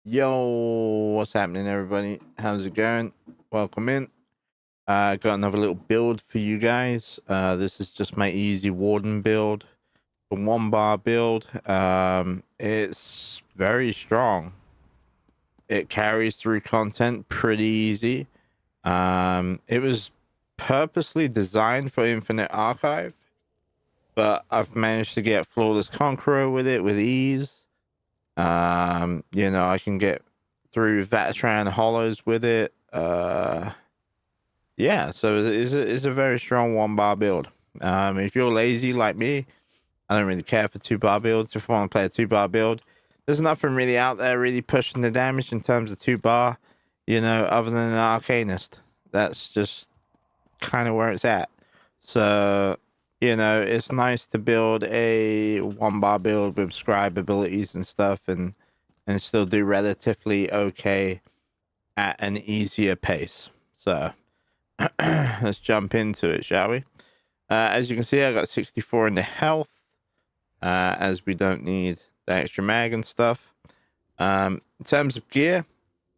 Yo, what's happening, everybody? How's it going? Welcome in. Got another little build for you guys. This is just my easy warden build, the 1 bar build. It's very strong. It carries through content pretty easy. It was purposely designed for Infinite Archive, but I've managed to get Flawless Conqueror with it with ease. I can get through Vatran Hollows with it. Yeah, so it's a very strong 1 bar build. If you're lazy like me, I don't really care for 2 bar builds. If I want to play a 2 bar build, there's nothing really out there really pushing the damage in terms of 2 bar, other than an Arcanist. That's just kind of where it's at. So, it's nice to build a 1 bar build with scribe abilities and stuff and still do relatively okay at an easier pace. So let's jump into it, shall we? As you can see, I got 64 in the health, as we don't need the extra mag and stuff. In terms of gear,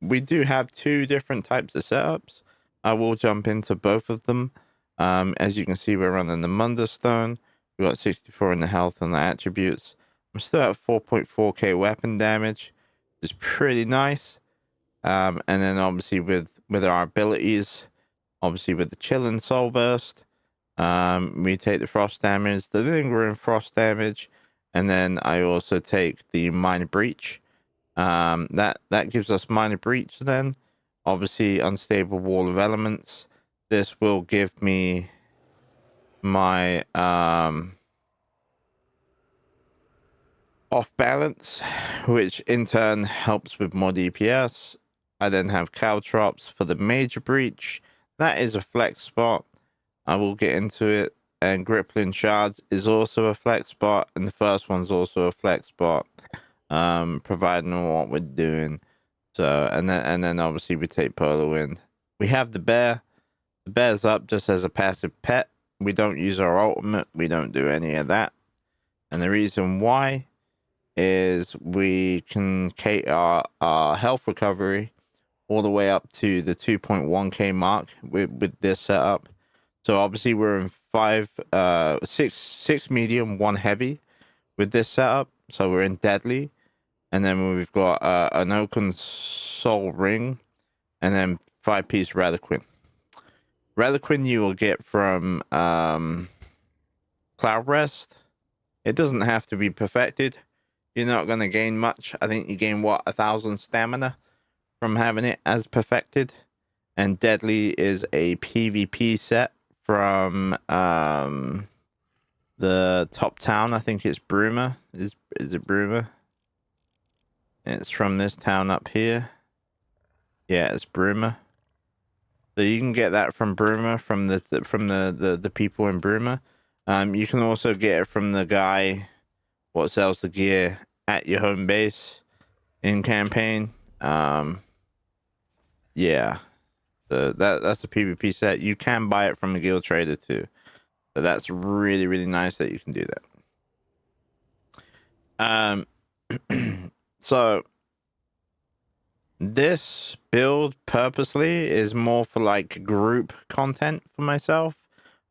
we do have 2 different types of setups. I will jump into both of them. As you can see, we're running the Munderstone. We got 64 in the health and the attributes. I'm still at 4.4k weapon damage. It's pretty nice. And then obviously with our abilities, obviously with the Chillin' Soul Burst, we take the frost damage, the lingering frost damage, and then I also take the minor breach. That gives us minor breach then. Obviously unstable wall of elements. This will give me my off balance, which in turn helps with more DPS. I then have Caltrops for the major breach. That is a flex spot. I will get into it. And Grippling Shards is also a flex spot, and the first one's also a flex spot, providing what we're doing. So and then obviously we take Polar Wind. We have the bear. The bear's up just as a passive pet. We don't use our ultimate. We don't do any of that. And the reason why is we can cater our health recovery all the way up to the 2.1k mark with this setup. So obviously we're in 6 medium, 1 heavy with this setup. So we're in deadly, and then we've got an Oaken Soul Ring, and then 5-piece Reliquin. Reliquin you will get from Cloud Rest. It doesn't have to be perfected. You're not going to gain much. I think you gain 1,000 stamina from having it as perfected. And Deadly is a PvP set from the top town. I think it's Bruma. Is it Bruma? It's from this town up here. Yeah, it's Bruma. So you can get that from Bruma, from the people in Bruma. You can also get it from the guy what sells the gear at your home base in campaign. Yeah. So that's a PvP set. You can buy it from a guild trader too. So that's really, really nice that you can do that. So this build purposely is more for like group content for myself.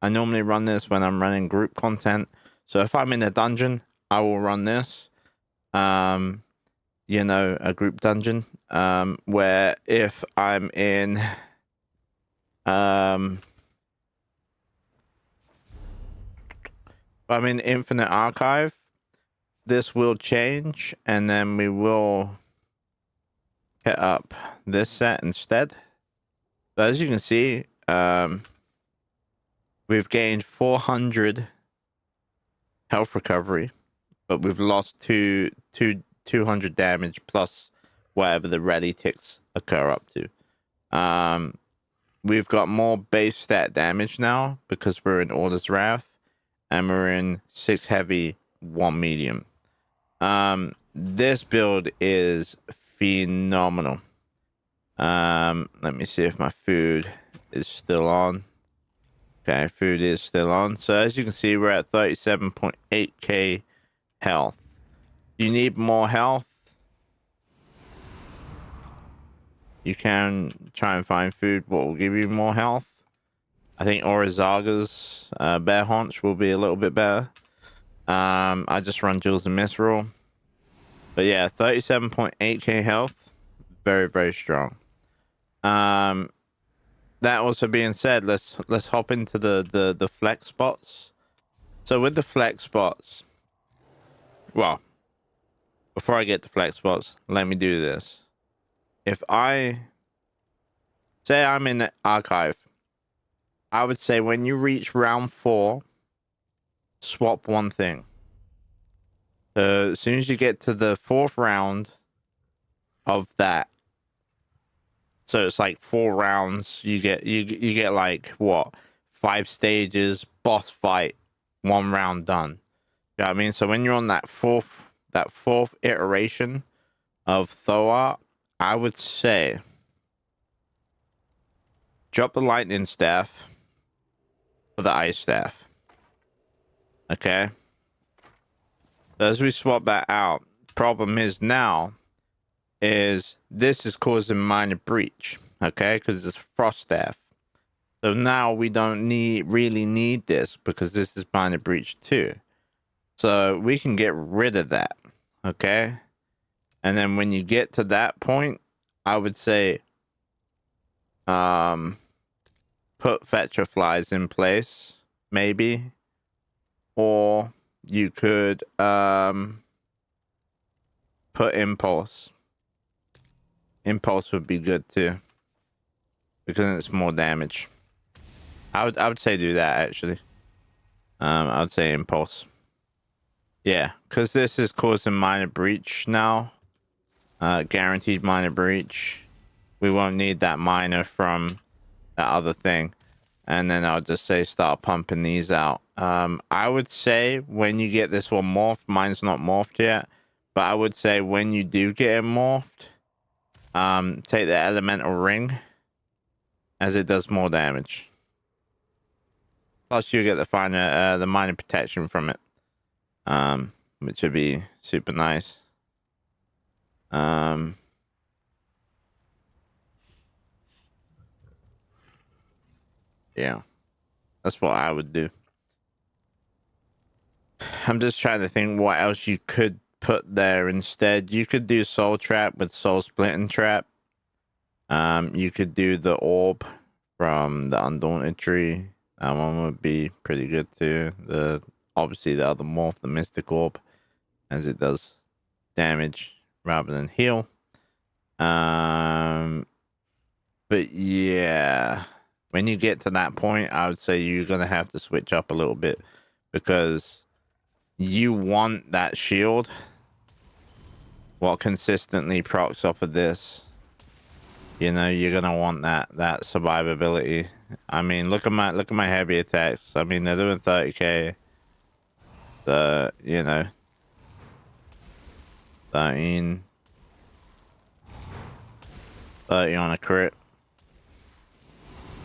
I normally run this when I'm running group content. So if I'm in a dungeon, I will run this. A group dungeon. Where if I'm in Infinite Archive, this will change, and then we will hit up this set instead. So as you can see, we've gained 400 health recovery, but we've lost 200 damage plus whatever the ready ticks occur up to. We've got more base stat damage now because we're in Order's Wrath, and we're in 6 heavy, 1 medium. This build is phenomenal. Let me see if my food is still on. Okay, food is still on. So as you can see, we're at 37.8k health. You need more health. you can try and find food what will give you more health. I think Orizaga's bear haunch will be a little bit better. I just run Jules and Misrule. But yeah, 37.8k health. Very, very strong. That also being said, let's hop into the flex spots. So with the flex spots, well, before I get to flex spots, let me do this. If I say I'm in the archive, I would say when you reach round 4, swap one thing. So as soon as you get to the 4th round of that, so it's like 4 rounds, you get like what, 5 stages, boss fight, 1 round done. You know what I mean? So when you're on that fourth iteration of Thoa, I would say drop the lightning staff for the ice staff. Okay. So as we swap that out, problem is now is this is causing minor breach. Okay, because it's frost staff. So now we don't really need this because this is minor breach too. So we can get rid of that. Okay. And then when you get to that point, I would say put fetcher flies in place, maybe. Or you could put impulse. Impulse would be good too. Because it's more damage. I would say do that actually. I would say impulse. Yeah, because this is causing minor breach now. Guaranteed minor breach. We won't need that minor from that other thing. And then I'll just say start pumping these out. I would say when you get this one morphed, mine's not morphed yet, but I would say when you do get it morphed, take the elemental ring as it does more damage. Plus you get the minor protection from it, which would be super nice. Yeah, that's what I would do. I'm just trying to think what else you could put there instead. You could do soul trap with soul splitting trap. You could do the orb from the undaunted tree. That one would be pretty good too. Obviously the other morph, the mystic orb, as it does damage rather than heal. But yeah, when you get to that point, I would say you're gonna have to switch up a little bit because you want that shield what consistently procs off of this. You know, you're gonna want that survivability. I mean, look at my heavy attacks. I mean, they're doing 30k. You know, 30 on a crit.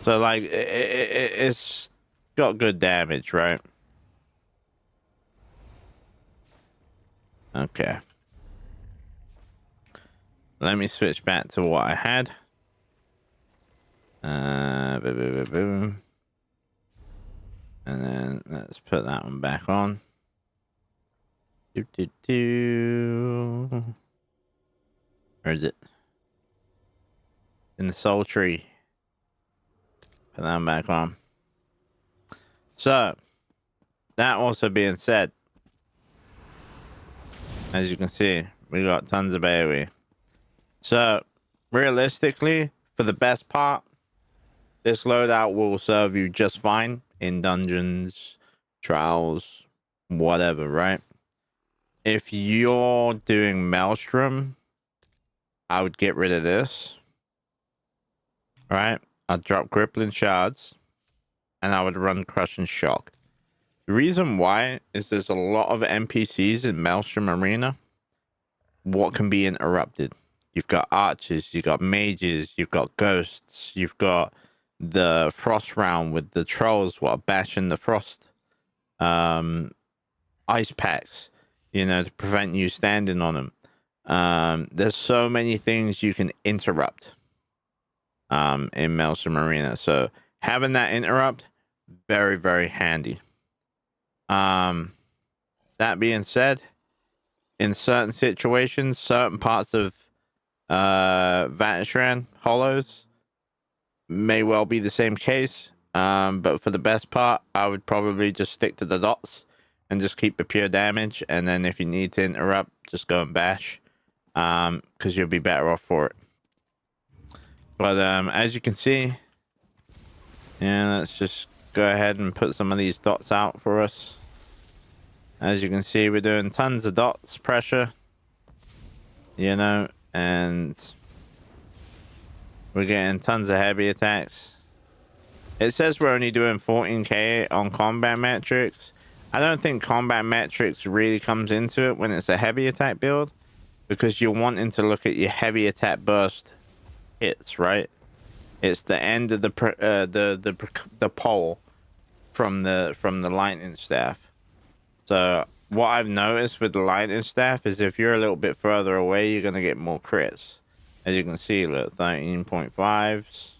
So like it's got good damage, right? Okay. Let me switch back to what I had. Boom. And then let's put that one back on. Where is it? In the soul tree. Put that one back on. So, that also being said, as you can see, we got tons of AoE. So, realistically, for the best part, this loadout will serve you just fine in dungeons, trials, whatever, right? If you're doing Maelstrom, I would get rid of this. Right? I'd drop Crippling Shards, and I would run Crush and Shock. The reason why is there's a lot of NPCs in Maelstrom Arena. What can be interrupted? You've got archers, you've got mages, you've got ghosts, you've got the frost round with the trolls what are bashing the frost ice packs, you know, to prevent you standing on them. There's so many things you can interrupt. in Maelstrom Arena. So having that interrupt, very, very handy. That being said, in certain situations, certain parts of Vatishran hollows may well be the same case. But for the best part, I would probably just stick to the dots and just keep the pure damage. And then if you need to interrupt, just go and bash. Because you'll be better off for it. But as you can see, yeah, let's just go ahead and put some of these dots out for us. As you can see, we're doing tons of dots pressure, you know, and we're getting tons of heavy attacks. It says we're only doing 14k on combat metrics. I don't think combat metrics really comes into it when it's a heavy attack build, because you're wanting to look at your heavy attack burst hits, right? It's the end of the pole from the lightning staff. So what I've noticed with the lightning staff is if you're a little bit further away, you're gonna get more crits. As you can see, look, 13.5s.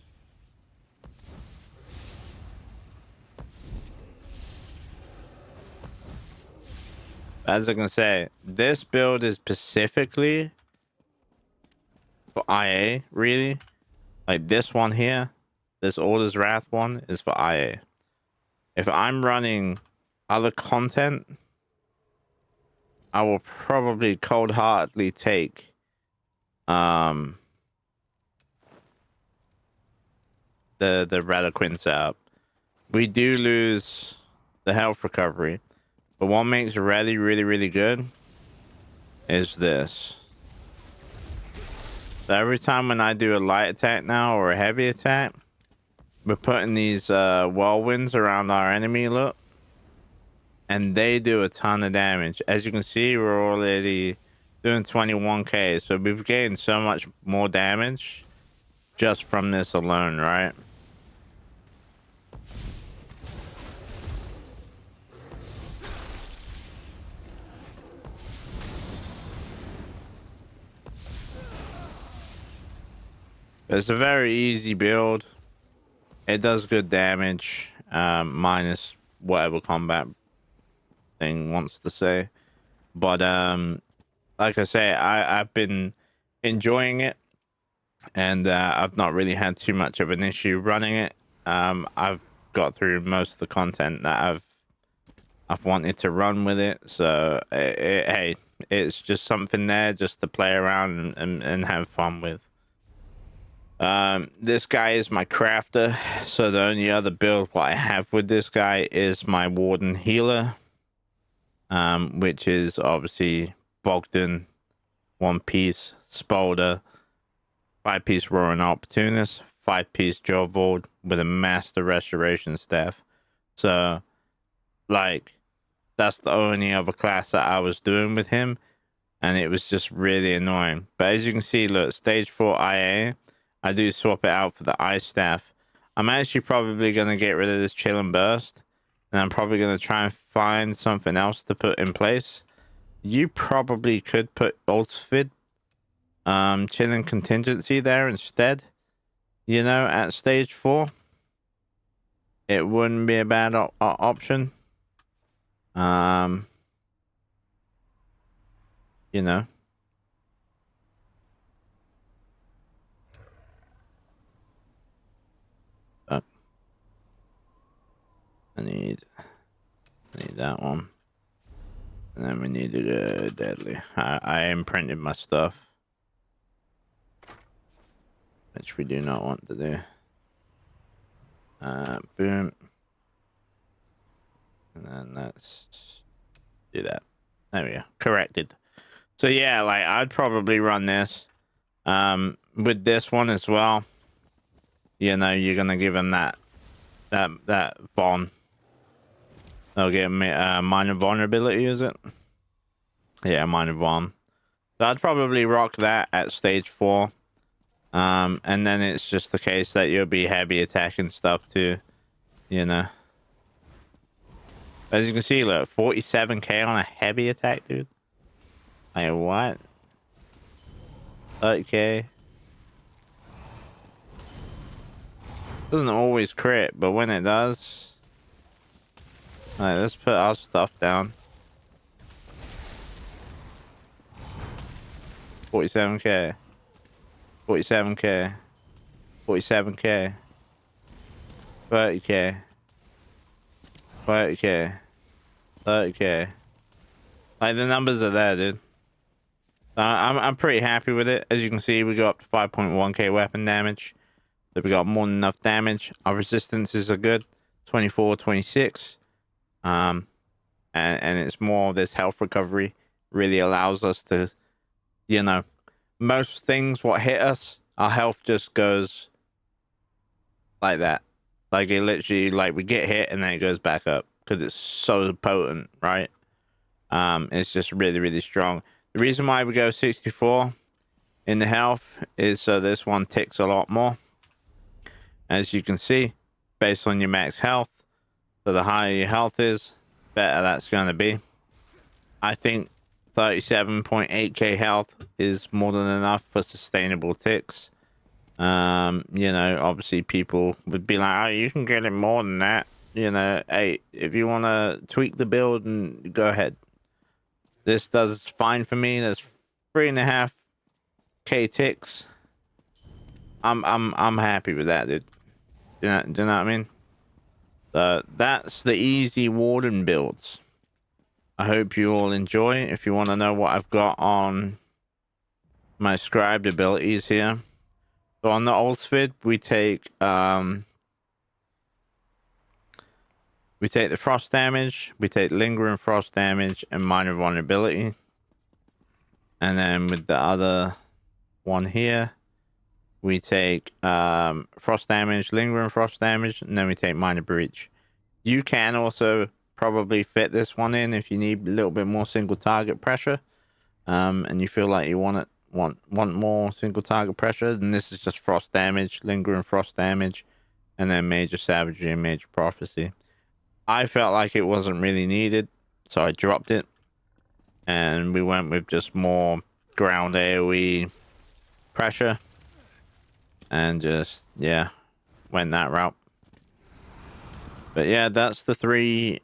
As I can say, this build is specifically for IA, really. Like this one here, this Order's Wrath one is for IA. If I'm running other content, I will probably cold-heartedly take the Radaquin setup. We do lose the health recovery, but what makes it really, really, really good is this. So every time when I do a light attack now or a heavy attack, we're putting these whirlwinds around our enemy, look, and they do a ton of damage. As you can see, we're already doing 21k, so we've gained so much more damage just from this alone, right? It's a very easy build. It does good damage, minus whatever combat thing wants to say. But like I say, I've been enjoying it, and I've not really had too much of an issue running it. I've got through most of the content that I've wanted to run with it, so hey, it's just something there just to play around and have fun with. This guy is my crafter, so the only other build what I have with this guy is my warden healer, which is obviously Bogdan, 1-piece Spolder, 5-piece Roaring Opportunist, 5-piece Jovold with a Master Restoration Staff. So, like, that's the only other class that I was doing with him, and it was just really annoying. But as you can see, look, stage 4 IA, I do swap it out for the Ice Staff. I'm actually probably going to get rid of this Chill and Burst, and I'm probably going to try and find something else to put in place. You probably could put Ultfid, Chilling Contingency there instead, you know, at stage 4. It wouldn't be a bad option. You know. I need that one. And then we need to go deadly. I imprinted my stuff, which we do not want to do. Boom. And then let's do that. There we go. Corrected. So yeah, like I'd probably run this. With this one as well. You know, you're gonna give him that Von. They'll get me minor vulnerability, is it? Yeah, minor Von. So I'd probably rock that at stage 4. And then it's just the case that you'll be heavy attacking stuff too, you know. As you can see, look, 47k on a heavy attack, dude. Like what? 30k. Doesn't always crit, but when it does... Alright, let's put our stuff down. 47k. 47k. 47k. 30k. 30k. 30k. Like, the numbers are there, dude. I'm pretty happy with it. As you can see, we got up to 5.1k weapon damage. So we got more than enough damage. Our resistances are good. 24, 26. And it's more of this health recovery. Really allows us to, you know, most things what hit us, our health just goes like that. Like, it literally, like, we get hit and then it goes back up because it's so potent, right? It's just really, really strong. The reason why we go 64 in the health is so this one ticks a lot more. As you can see, based on your max health. So the higher your health is, better that's going to be. I think 37.8k health is more than enough for sustainable ticks. You know, obviously people would be like, oh, you can get it more than that. You know, hey, if you want to tweak the build, and go ahead. This does fine for me. There's 3.5k ticks. I'm happy with that, dude. Do you know what I mean? That's the easy warden builds. I hope you all enjoy. If you want to know what I've got on my scribed abilities here. So on the Ulsvid, we take the frost damage, we take lingering frost damage and minor vulnerability. And then with the other one here, we take frost damage, lingering frost damage, and then we take minor breach. You can also probably fit this one in if you need a little bit more single target pressure, and you feel like you want more single target pressure. Then this is just frost damage, lingering frost damage, and then major savagery and major prophecy. I felt like it wasn't really needed, so I dropped it, and we went with just more ground AoE pressure. And just, yeah, went that route. But yeah, that's the 3-piece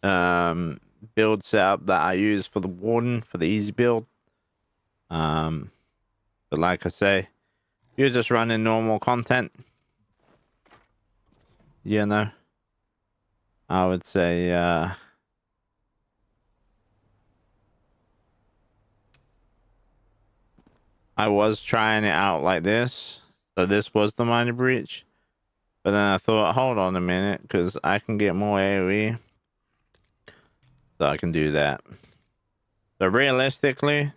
build setup that I use for the warden, for the easy build. But like I say, you're just running normal content, you know, I would say I was trying it out like this. So this was the minor breach. But then I thought, hold on a minute, because I can get more AoE. So I can do that. So realistically,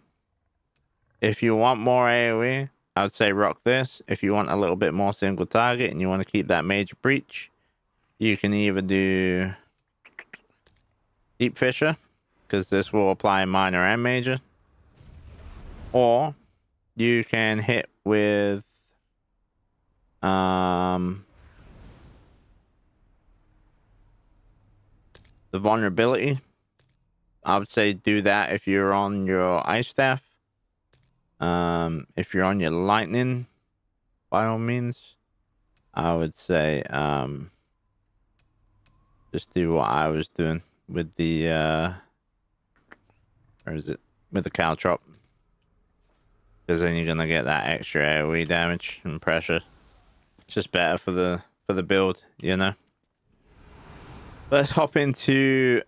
if you want more AoE, I would say rock this. If you want a little bit more single target and you want to keep that major breach, you can either do Deep Fissure, because this will apply minor and major. Or you can hit with the vulnerability. I would say do that if you're on your ice staff. If you're on your lightning, by all means, I would say just do what I was doing with the where is it, with the caltrop, because then you're gonna get that extra AoE damage and pressure. It's just better for the build, you know. Let's hop into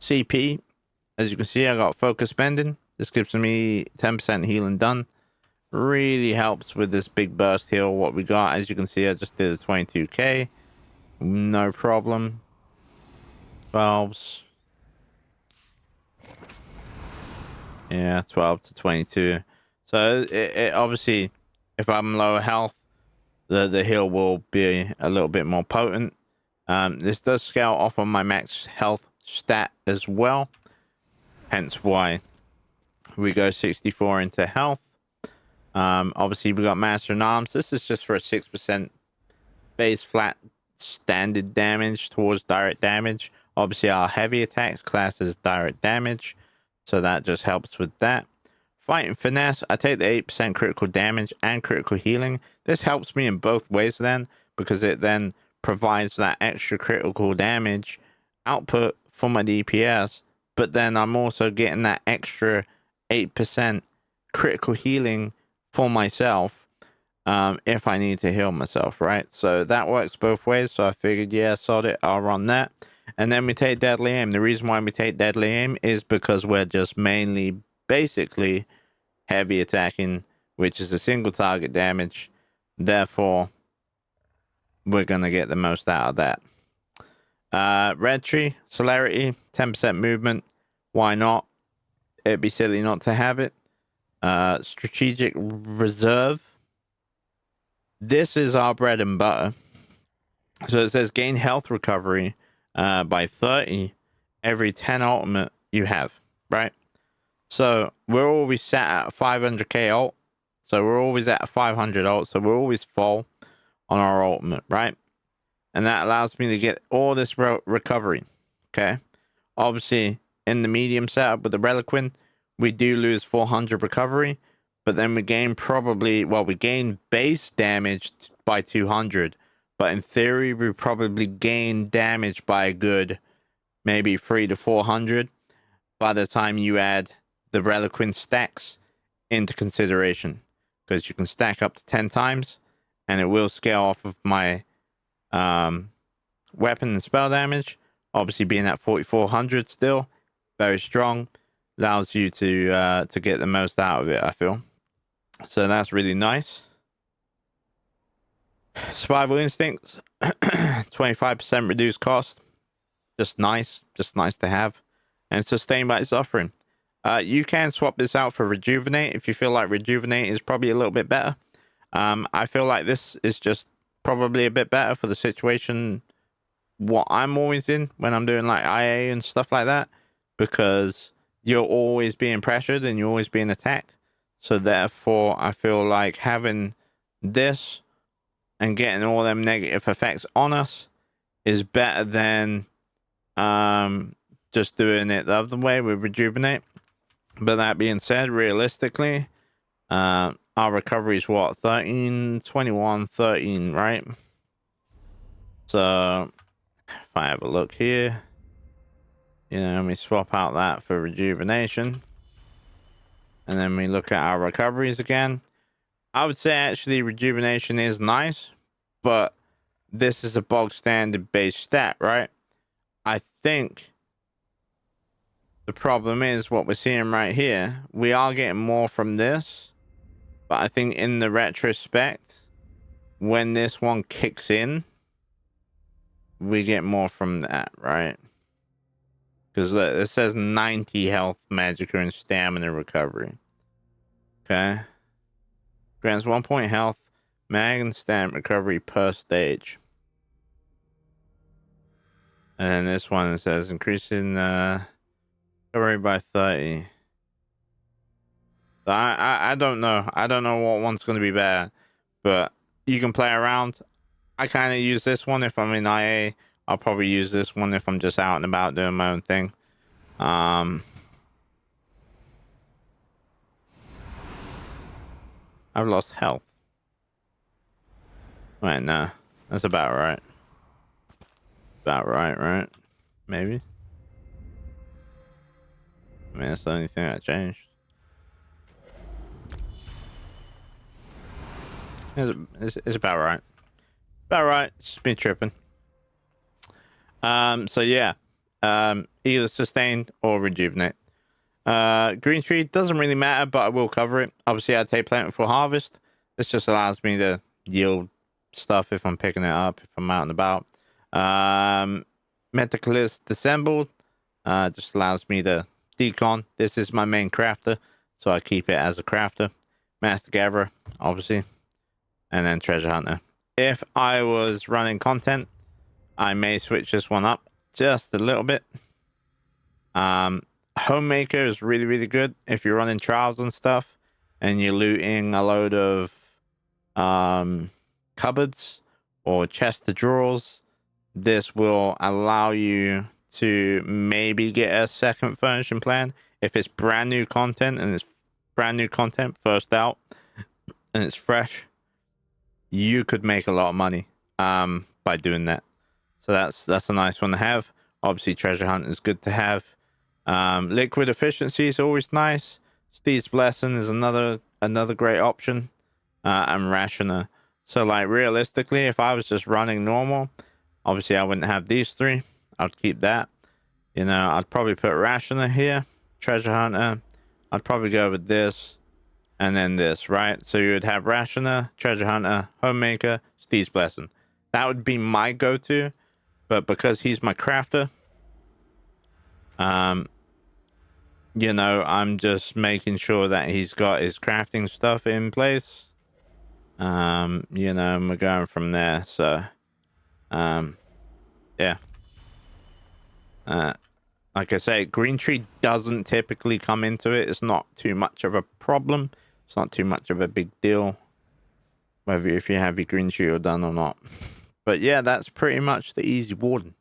CP. As you can see, I got focus bending. This gives me 10% healing done. Really helps with this big burst heal. What we got, as you can see, I just did a 22k. No problem. 12s. Yeah, 12 to 22. So it obviously, if I'm lower health, the heal will be a little bit more potent. This does scale off on my max health stat as well. Hence why we go 64 into health. Obviously we got Master in Arms. This is just for a 6% base flat standard damage towards direct damage. Obviously our heavy attacks class is direct damage, so that just helps with that. Fighting finesse, I take the 8% critical damage and critical healing. This helps me in both ways then, because it then provides that extra critical damage output for my DPS, but then I'm also getting that extra 8% critical healing for myself if I need to heal myself, right? So that works both ways. So I figured, yeah, sod it, I'll run that. And then we take Deadly Aim. The reason why we take Deadly Aim is because we're just mainly basically heavy attacking, which is a single target damage. Therefore, we're going to get the most out of that. Red Tree, Celerity, 10% movement. Why not? It'd be silly not to have it. Strategic Reserve. This is our bread and butter. So it says gain health recovery by 30 every 10 ultimate you have, right? So we're always set at 500k ult. So we're always at 500 ult. So we're always full on our ultimate, right? And that allows me to get all this recovery. Okay. Obviously, in the medium setup with the Reliquin, we do lose 400 recovery. But then we gain we gain base damage by 200. But in theory, we probably gain damage by a good maybe 300 to 400 by the time you add the Reliquin stacks into consideration. Because you can stack up to 10 times, and it will scale off of my weapon and spell damage. Obviously, being at 4400 still, very strong, allows you to get the most out of it, I feel. So that's really nice. Survival Instincts, 25% reduced cost. Just nice to have. And Sustained by Suffering. You can swap this out for Rejuvenate if you feel like Rejuvenate is probably a little bit better. I feel like this is just probably a bit better for the situation what I'm always in when I'm doing like IA and stuff like that, because you're always being pressured and you're always being attacked. So therefore, I feel like having this and getting all them negative effects on us is better than just doing it the other way with Rejuvenate. But that being said, realistically, our recovery is what? 13, 21, 13, right? So if I have a look here, we swap out that for Rejuvenation. And then we look at our recoveries again. I would say actually Rejuvenation is nice, but this is a bog standard base stat, right? I think the problem is what we're seeing right here. We are getting more from this, but I think in the retrospect, when this one kicks in, we get more from that, right? Because it says 90 health, magic, and stamina recovery. Okay. Grants 1 point health, mag, and stamina recovery per stage. And then this one says increasing recovery by 30. So I don't know. I don't know what one's going to be better, but you can play around. I kind of use this one if I'm in IA. I'll probably use this one if I'm just out and about doing my own thing. I've lost health. Wait, no. That's about right. About right? Maybe. I mean, that's the only thing that changed. It's about right. About right. It's just been tripping. So yeah. Either Sustained or Rejuvenate. Green Tree doesn't really matter, but I will cover it. Obviously, I take Plentiful Harvest. This just allows me to yield stuff if I'm picking it up, if I'm out and about. Metaclist Dissembled just allows me to decon. This is my main crafter, so I keep it as a crafter. Master Gatherer, obviously. And then Treasure Hunter. If I was running content, I may switch this one up just a little bit. Homemaker is really, really good if you're running trials and stuff and you're looting a load of cupboards or chest of drawers. This will allow you to maybe get a second furnishing plan if it's brand new content and it's brand new content, first out, and it's fresh, you could make a lot of money by doing that. So that's a nice one to have. Obviously, treasure hunt is good to have. Liquid efficiency is always nice. Steve's blessing is another great option. And rationer. So like realistically, if I was just running normal, obviously I wouldn't have these three. I'd keep that. You know, I'd probably put rationer here, treasure hunter. I'd probably go with this and then this, right? So you would have rationer, treasure hunter, homemaker, Steve's blessing. That would be my go-to. But because he's my crafter, you know, I'm just making sure that he's got his crafting stuff in place. You know, and we're going from there. So, yeah. Like I say, green tree doesn't typically come into it. It's not too much of a problem. It's not too much of a big deal, whether if you have your green tree or done or not. But yeah, that's pretty much the easy warden.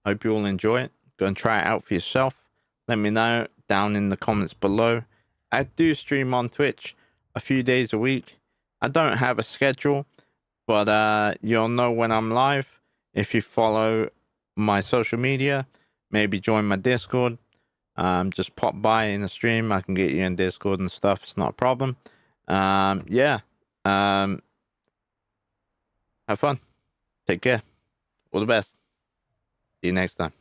Hope you all enjoy it. Go and try it out for yourself. Let me know down in the comments below. I do stream on Twitch a few days a week. I don't have a schedule, but you'll know when I'm live if you follow my social media. Maybe join my Discord. Just pop by in the stream. I can get you in Discord and stuff. It's not a problem. Yeah. Have fun. Take care. All the best. See you next time.